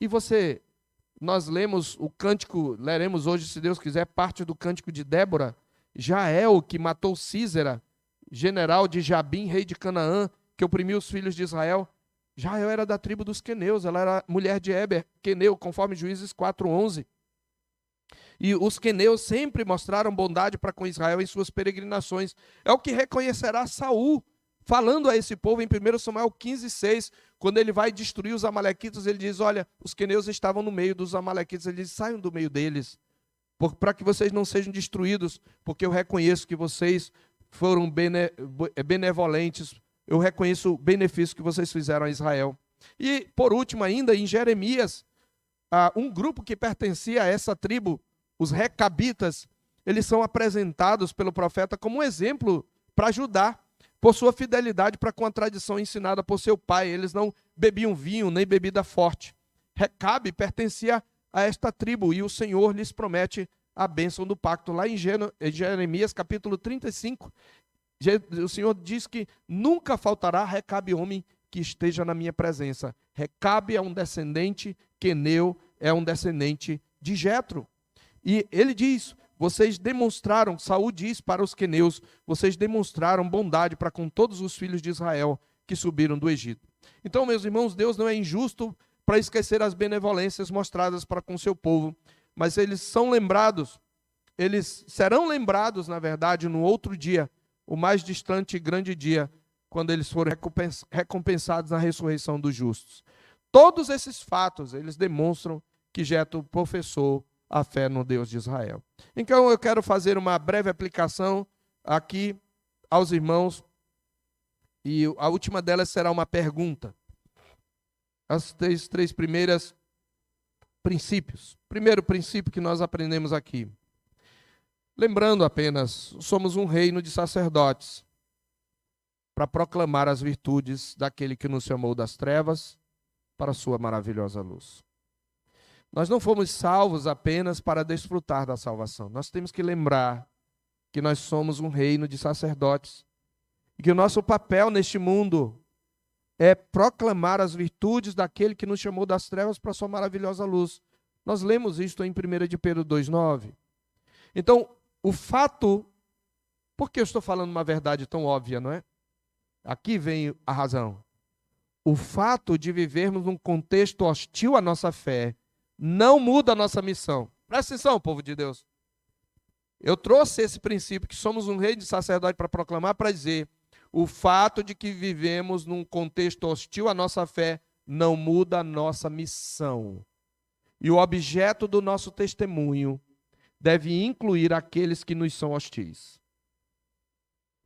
E nós lemos o cântico, leremos hoje, se Deus quiser, parte do cântico de Débora. Jael, que matou Sísera, general de Jabim, rei de Canaã, que oprimiu os filhos de Israel. Jael era da tribo dos queneus, ela era mulher de Eber, queneu, conforme Juízes 4:11. E os queneus sempre mostraram bondade para com Israel em suas peregrinações. É o que reconhecerá Saul, falando a esse povo em 1 Samuel 15:6, quando ele vai destruir os amalequitas, ele diz, olha, os queneus estavam no meio dos amalequitas, ele diz, saiam do meio deles, para que vocês não sejam destruídos, porque eu reconheço que vocês foram benevolentes, eu reconheço o benefício que vocês fizeram a Israel. E, por último ainda, em Jeremias, um grupo que pertencia a essa tribo, os recabitas, eles são apresentados pelo profeta como um exemplo para Judá, por sua fidelidade para com a tradição ensinada por seu pai. Eles não bebiam vinho nem bebida forte. Recabe pertencia a esta tribo e o Senhor lhes promete a bênção do pacto. Lá em Jeremias capítulo 35, O Senhor diz que nunca faltará Recabe homem que esteja na minha presença. Recabe é um descendente, Queneu é um descendente de Jetro. E ele diz, vocês demonstraram, Saul diz para os queneus, vocês demonstraram bondade para com todos os filhos de Israel que subiram do Egito. Então, meus irmãos, Deus não é injusto para esquecer as benevolências mostradas para com seu povo, mas eles serão lembrados, na verdade, no outro dia, o mais distante e grande dia, quando eles forem recompensados na ressurreição dos justos. Todos esses fatos, eles demonstram que Jetro professou a fé no Deus de Israel. Então eu quero fazer uma breve aplicação aqui aos irmãos, e a última delas será uma pergunta. As três primeiras princípios. Primeiro princípio que nós aprendemos aqui. Lembrando apenas, somos um reino de sacerdotes para proclamar as virtudes daquele que nos chamou das trevas para a sua maravilhosa luz. Nós não fomos salvos apenas para desfrutar da salvação. Nós temos que lembrar que nós somos um reino de sacerdotes e que o nosso papel neste mundo é proclamar as virtudes daquele que nos chamou das trevas para a sua maravilhosa luz. Nós lemos isto em 1 de Pedro 2,9. Então, o fato... Por que eu estou falando uma verdade tão óbvia, não é? Aqui vem a razão. O fato de vivermos num contexto hostil à nossa fé não muda a nossa missão. Presta atenção, povo de Deus. Eu trouxe esse princípio que somos um reino de sacerdote para proclamar, para dizer, o fato de que vivemos num contexto hostil à nossa fé não muda a nossa missão. E o objeto do nosso testemunho deve incluir aqueles que nos são hostis.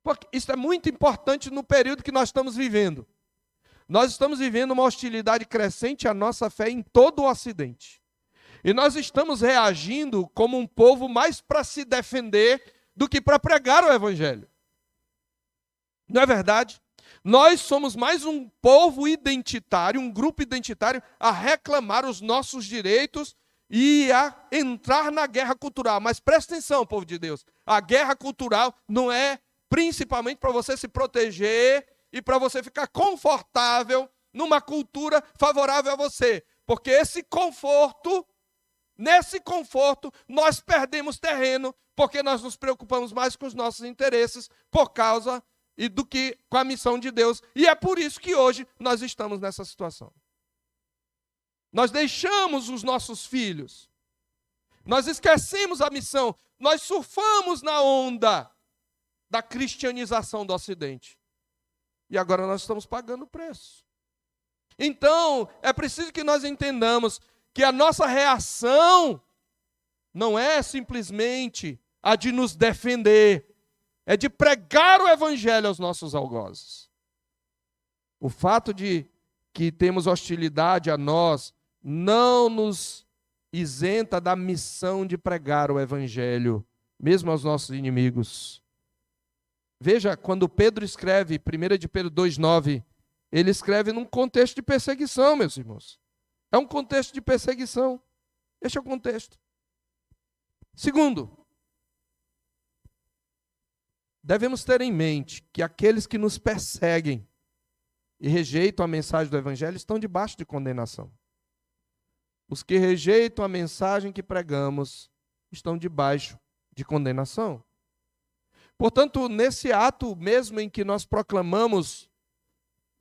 Porque isso é muito importante no período que nós estamos vivendo. Nós estamos vivendo uma hostilidade crescente à nossa fé em todo o Ocidente. E nós estamos reagindo como um povo mais para se defender do que para pregar o Evangelho. Não é verdade? Nós somos mais um povo identitário, um grupo identitário, a reclamar os nossos direitos e a entrar na guerra cultural. Mas presta atenção, povo de Deus, a guerra cultural não é principalmente para você se proteger e para você ficar confortável numa cultura favorável a você. Porque nesse conforto, nós perdemos terreno, porque nós nos preocupamos mais com os nossos interesses, por causa do que com a missão de Deus. E é por isso que hoje nós estamos nessa situação. Nós deixamos os nossos filhos, nós esquecemos a missão, nós surfamos na onda da cristianização do Ocidente. E agora nós estamos pagando o preço. Então, é preciso que nós entendamos que a nossa reação não é simplesmente a de nos defender, é de pregar o Evangelho aos nossos algozes. O fato de que temos hostilidade a nós não nos isenta da missão de pregar o Evangelho, mesmo aos nossos inimigos. Veja, quando Pedro escreve, 1 de Pedro 2,9, ele escreve num contexto de perseguição, meus irmãos. É um contexto de perseguição. Este é o contexto. Segundo, devemos ter em mente que aqueles que nos perseguem e rejeitam a mensagem do Evangelho estão debaixo de condenação. Os que rejeitam a mensagem que pregamos estão debaixo de condenação. Portanto, nesse ato mesmo em que nós proclamamos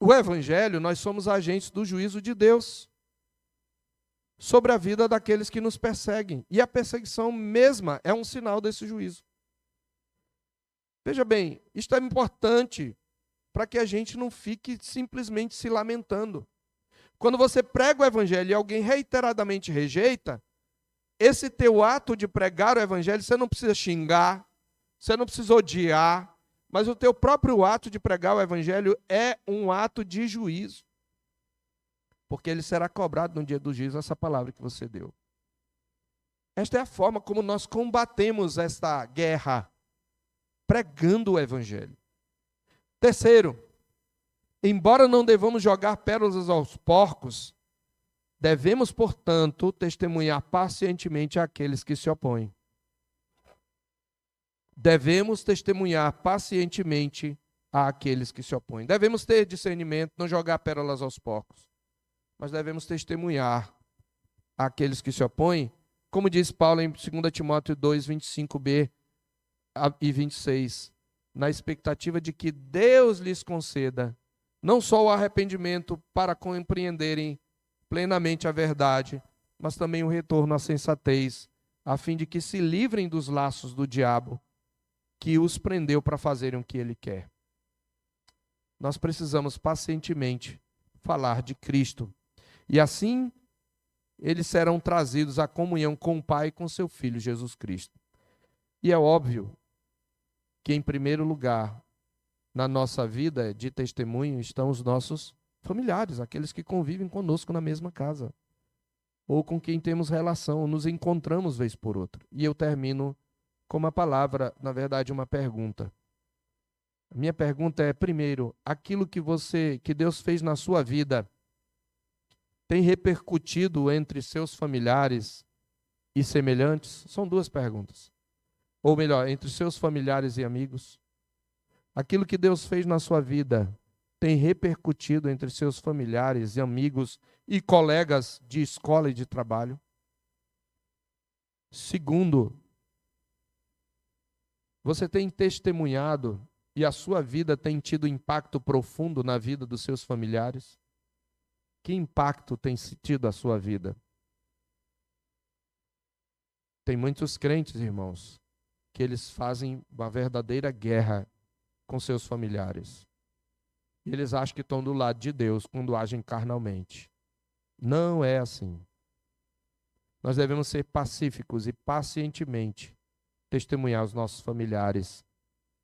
o Evangelho, nós somos agentes do juízo de Deus sobre a vida daqueles que nos perseguem. E a perseguição mesma é um sinal desse juízo. Veja bem, isto é importante para que a gente não fique simplesmente se lamentando. Quando você prega o Evangelho e alguém reiteradamente rejeita, esse teu ato de pregar o Evangelho, você não precisa xingar, você não precisa odiar, mas o teu próprio ato de pregar o Evangelho é um ato de juízo. Porque ele será cobrado no dia do juízo, essa palavra que você deu. Esta é a forma como nós combatemos esta guerra, pregando o Evangelho. Terceiro, embora não devamos jogar pérolas aos porcos, devemos, portanto, testemunhar pacientemente àqueles que se opõem. devemos testemunhar pacientemente àqueles que se opõem. Devemos ter discernimento, não jogar pérolas aos porcos, mas devemos testemunhar àqueles que se opõem, como diz Paulo em 2 Timóteo 2, 25b e 26, na expectativa de que Deus lhes conceda não só o arrependimento para compreenderem plenamente a verdade, mas também o retorno à sensatez, a fim de que se livrem dos laços do diabo, que os prendeu para fazerem o que ele quer. Nós precisamos pacientemente falar de Cristo, e assim eles serão trazidos à comunhão com o Pai e com seu Filho Jesus Cristo. E é óbvio que, em primeiro lugar, na nossa vida de testemunho estão os nossos familiares, aqueles que convivem conosco na mesma casa, ou com quem temos relação, nos encontramos vez por outra. E eu termino com uma palavra, na verdade, uma pergunta. A minha pergunta é, primeiro, aquilo que Deus fez na sua vida tem repercutido entre seus familiares e semelhantes? São duas perguntas. Ou melhor, entre seus familiares e amigos. Aquilo que Deus fez na sua vida tem repercutido entre seus familiares e amigos e colegas de escola e de trabalho? Segundo, você tem testemunhado e a sua vida tem tido impacto profundo na vida dos seus familiares? Que impacto tem tido a sua vida? Tem muitos crentes, irmãos, que eles fazem uma verdadeira guerra com seus familiares. E eles acham que estão do lado de Deus quando agem carnalmente. Não é assim. Nós devemos ser pacíficos e pacientemente testemunhar aos nossos familiares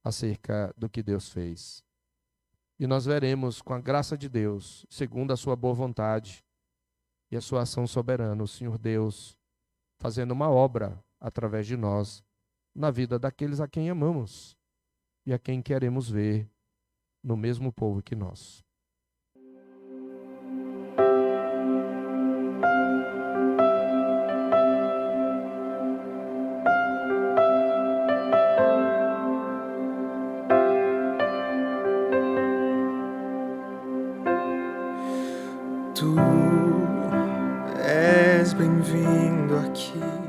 acerca do que Deus fez. E nós veremos, com a graça de Deus, segundo a sua boa vontade e a sua ação soberana, o Senhor Deus fazendo uma obra através de nós na vida daqueles a quem amamos e a quem queremos ver no mesmo povo que nós. Tu és bem-vindo aqui.